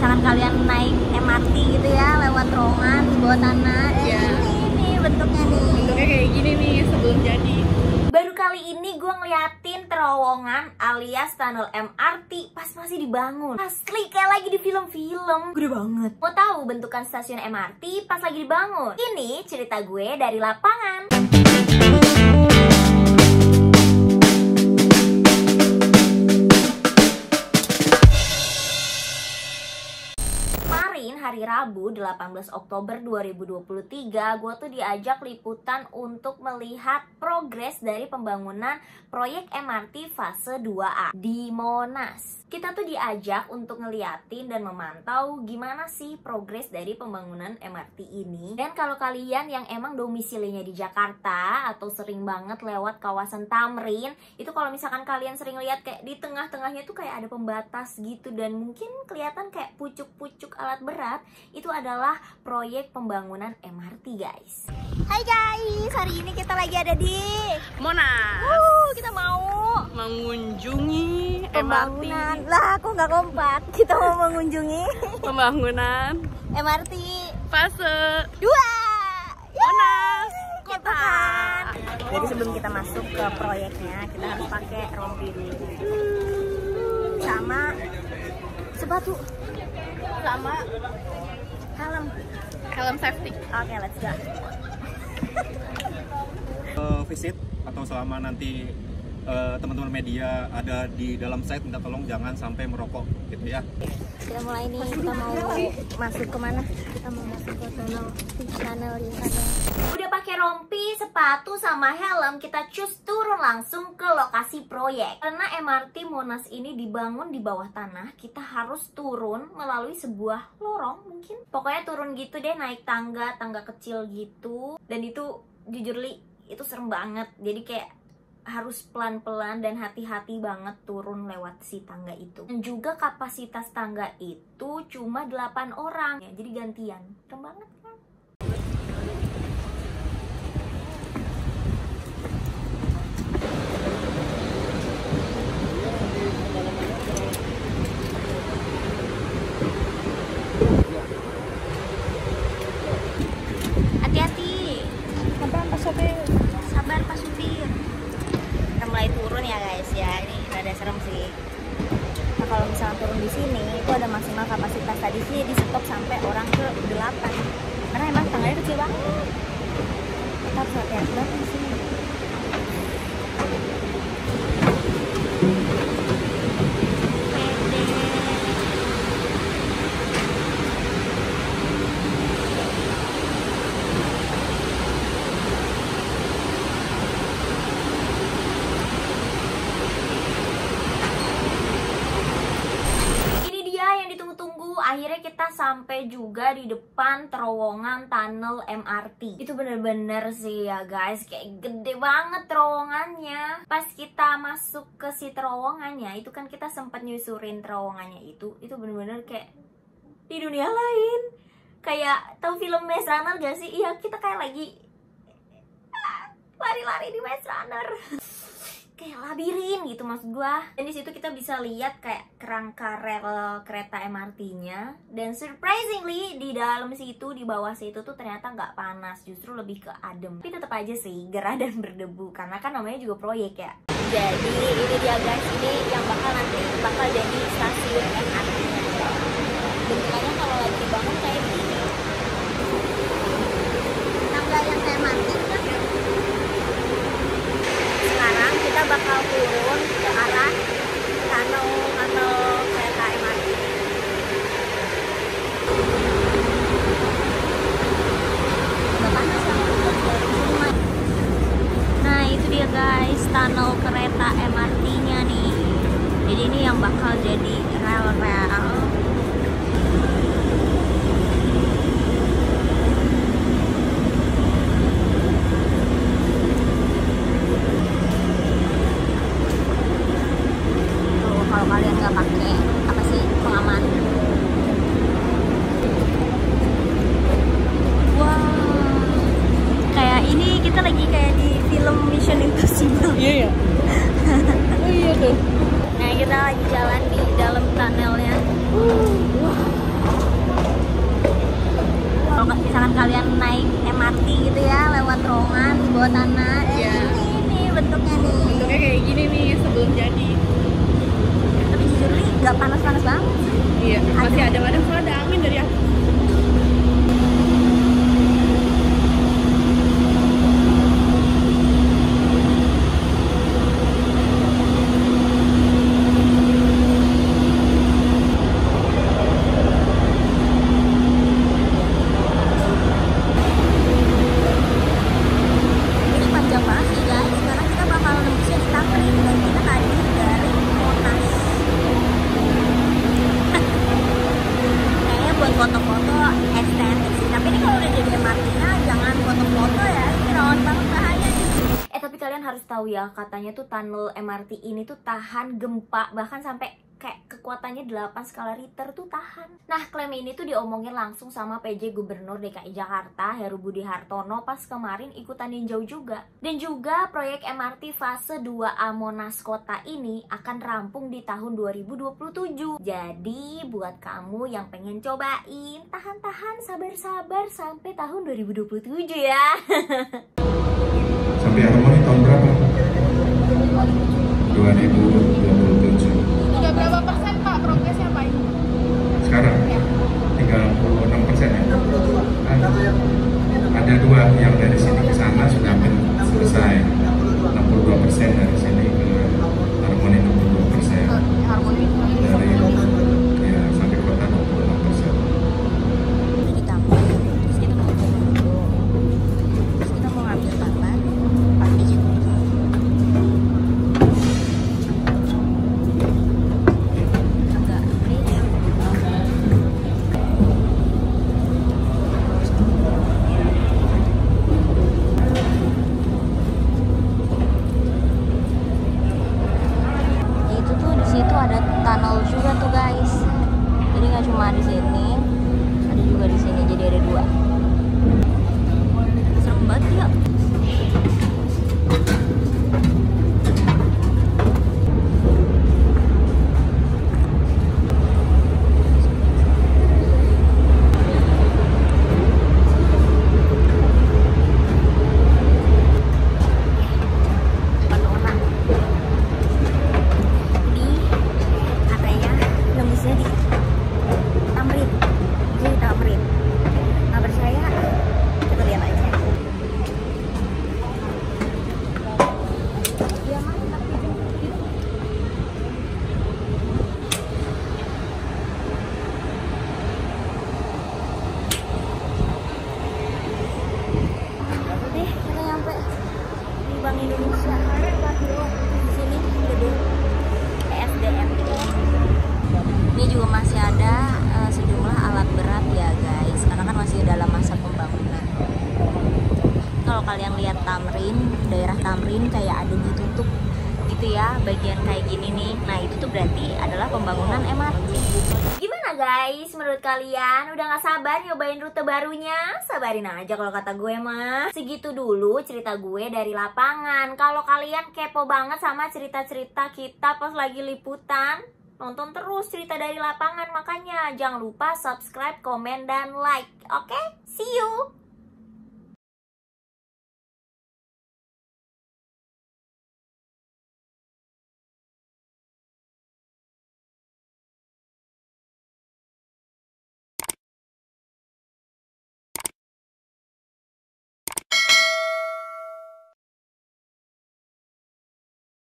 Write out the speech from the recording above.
misalkan kalian naik MRT gitu ya, lewat terowongan di bawah tanah. Ini bentuknya nih. Bentuknya kayak gini nih sebelum jadi. Baru kali ini gue ngeliatin terowongan alias tunnel MRT pas masih dibangun. Asli kayak lagi di film-film. Gede banget. Mau tahu bentukan stasiun MRT pas lagi dibangun? Ini cerita gue dari lapangan. Hari Rabu 18 Oktober 2023 gue tuh diajak liputan untuk melihat progres dari pembangunan proyek MRT fase 2A di Monas. Kita tuh diajak untuk ngeliatin dan memantau gimana sih progres dari pembangunan MRT ini. Dan kalau kalian yang emang domisilinya di Jakarta atau sering banget lewat kawasan Tamrin, itu kalau misalkan kalian sering lihat kayak di tengah-tengahnya tuh kayak ada pembatas gitu dan mungkin kelihatan kayak pucuk-pucuk alat berat. Itu adalah proyek pembangunan MRT, guys. Hai guys, hari ini kita lagi ada di Monas. Kita mau mengunjungi pembangunan. MRT. Lah, aku nggak kompak. Kita mau mengunjungi Pembangunan MRT fase 2 Monas Gitu Kota. kan. Jadi sebelum kita masuk ke proyeknya, kita harus pakai rompi dulu. Sama sepatu. Sama helm safety. Oke, let's go. Visit atau selama nanti teman-teman media ada di dalam site, minta tolong jangan sampai merokok gitu ya. Kita mulai nih, kita mau masuk ke mana? Kita mau masuk ke tunnel di sana. Udah pakai rompi, sepatu sama helm, kita cus turun langsung ke lokasi proyek. Karena MRT Monas ini dibangun di bawah tanah, kita harus turun melalui sebuah lorong mungkin. Pokoknya turun gitu deh, naik tangga kecil gitu. Dan itu jujur Li, itu serem banget. Jadi kayak harus pelan-pelan dan hati-hati banget turun lewat si tangga itu. Dan juga kapasitas tangga itu cuma 8 orang ya, jadi gantian. Serem banget kan? Hati-hati. Sabar Pak Sopir. Sabar Pak Supir. Kita mulai turun ya guys ya. Ini rada serem sih. Nah, kalau misalnya turun di sini itu ada maksimal kapasitas, tadi sih di stop sampai orang ke 8. Karena emang tangganya kecil banget. Kita harus hati-hati banget di sini. Akhirnya kita sampai juga di depan terowongan tunnel MRT. Itu bener-bener sih ya guys, kayak gede banget terowongannya. Pas kita masuk ke si terowongannya, itu kan kita sempat nyusurin terowongannya itu bener-bener kayak di dunia lain. Kayak tahu film Maze Runner gak sih? Iya, kita kayak lagi lari-lari di Maze Runner. Kayak labirin gitu maksud gua. Dan di situ kita bisa lihat kayak kerangka rel kereta MRT-nya. Dan surprisingly di dalam situ, di bawah situ tuh ternyata nggak panas, justru lebih ke adem. Tapi tetap aja sih gerah dan berdebu karena kan namanya juga proyek ya. Jadi ini dia guys, ini yang bakal jadi stasiun MRT-nya. Bentukannya kalau lagi dibangun kayak gini. Tangga yang kayak MRT kan. Sekarang kita bakal turun ke arah tunnel kereta MRT. Udah panas ya. Nah itu dia guys, tunnel kereta MRT-nya nih. Jadi ini yang bakal jadi rel-rel buat foto-foto estetik sih. Tapi ini kalau udah jadi MRT-nya jangan foto-foto ya, ini rawan banget bahaya nih. Tapi kalian harus tahu ya, katanya tuh tunnel MRT ini tuh tahan gempa, bahkan sampai kayak kekuatannya 8 skala Richter tuh tahan. Nah, klaim ini tuh diomongin langsung sama PJ Gubernur DKI Jakarta Heru Budi Hartono pas kemarin ikutan ninjau juga. Dan juga proyek MRT fase 2A Monas Kota ini akan rampung di tahun 2027. Jadi buat kamu yang pengen cobain, tahan-tahan, sabar-sabar sampai tahun 2027 ya. Sampai harmoni tahun berapa? 2027. Udah berapa persen Pak progresnya Pak? Sekarang? 36% ya? Ada 2 yang dari sini ke sana sudah hampir selesai. 62% dari sini ke harmoni 62%. Harmoni Dari ya sampai kota 26%. Di taman, terus kita mau turun dulu. Terus kita mau ngambil taman, pakai agak beda. Itu tuh di situ ada tunnel juga tuh guys. Jadi nggak cuma di sini, ada juga di sini. Jadi ada 2. Serem banget ya. Ini katanya nembusnya di Tamrin. Ini Tamrin. Nggak percaya? Kita lihat aja. Ya mantap itu. Nih, kita nyampe di Bank Indonesia. Di sini gedung ESDM. Ini juga masih ada sejumlah alat berat ya guys, karena kan masih dalam masa pembangunan. Kalau kalian lihat Tamrin, daerah Tamrin kayak ada ditutup gitu ya, bagian kayak gini nih. Nah itu tuh berarti adalah pembangunan MRT. Gimana guys, menurut kalian udah gak sabar nyobain rute barunya? Sabarin aja kalau kata gue mah. Segitu dulu cerita gue dari lapangan. Kalau kalian kepo banget sama cerita-cerita kita pas lagi liputan, nonton terus cerita dari lapangan. Makanya jangan lupa subscribe, komen, dan like. Oke? See you!